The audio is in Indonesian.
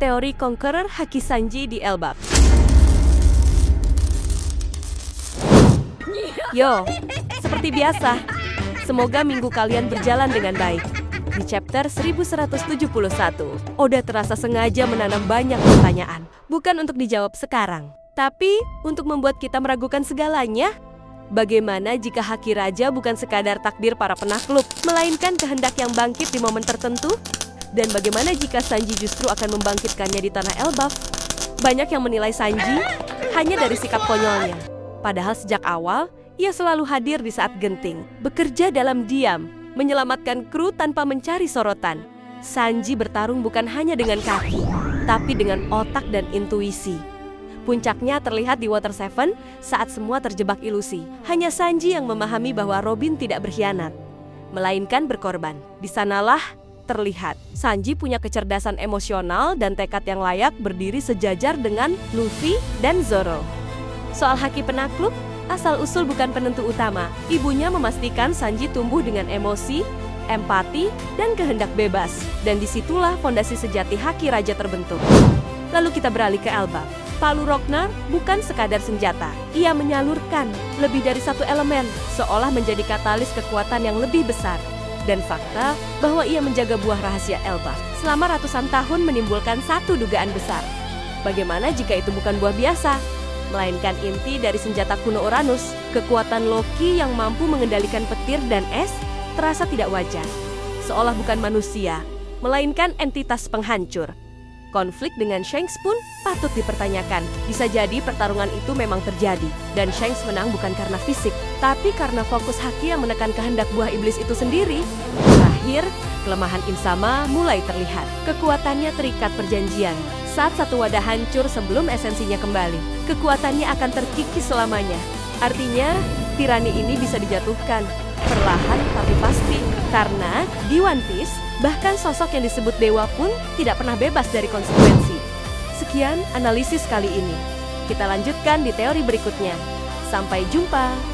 Teori Conqueror Haki Sanji di Elbap. Yo, seperti biasa, semoga minggu kalian berjalan dengan baik. Di chapter 1171, Oda terasa sengaja menanam banyak pertanyaan. Bukan untuk dijawab sekarang, tapi untuk membuat kita meragukan segalanya. Bagaimana jika Haki Raja bukan sekadar takdir para penakluk, melainkan kehendak yang bangkit di momen tertentu? Dan bagaimana jika Sanji justru akan membangkitkannya di tanah Elbaf? Banyak yang menilai Sanji hanya dari sikap konyolnya. Padahal sejak awal, ia selalu hadir di saat genting, bekerja dalam diam, menyelamatkan kru tanpa mencari sorotan. Sanji bertarung bukan hanya dengan kaki, tapi dengan otak dan intuisi. Puncaknya terlihat di Water 7 saat semua terjebak ilusi. Hanya Sanji yang memahami bahwa Robin tidak berkhianat, melainkan berkorban. Di sanalah terlihat Sanji punya kecerdasan emosional dan tekad yang layak berdiri sejajar dengan Luffy dan Zoro. Soal haki penakluk, asal-usul bukan penentu utama. Ibunya memastikan Sanji tumbuh dengan emosi, empati, dan kehendak bebas. Dan disitulah fondasi sejati Haki Raja terbentuk. Lalu kita beralih ke Elbaf. Palu Rognar bukan sekadar senjata. Ia menyalurkan lebih dari satu elemen, seolah menjadi katalis kekuatan yang lebih besar. Dan fakta bahwa ia menjaga buah rahasia Elbaf selama ratusan tahun menimbulkan satu dugaan besar. Bagaimana jika itu bukan buah biasa, melainkan inti dari senjata kuno Uranus? Kekuatan Loki yang mampu mengendalikan petir dan es terasa tidak wajar, seolah bukan manusia, melainkan entitas penghancur. Konflik dengan Shanks pun patut dipertanyakan. Bisa jadi pertarungan itu memang terjadi, dan Shanks menang bukan karena fisik, tapi karena fokus Haki yang menekan kehendak buah iblis itu sendiri. Terakhir, kelemahan Insama mulai terlihat. Kekuatannya terikat perjanjian. Saat satu wadah hancur sebelum esensinya kembali, kekuatannya akan terkikis selamanya. Artinya, tirani ini bisa dijatuhkan, perlahan tapi pasti. Karena di One Piece, bahkan sosok yang disebut dewa pun tidak pernah bebas dari konsekuensi. Sekian analisis kali ini. Kita lanjutkan di teori berikutnya. Sampai jumpa!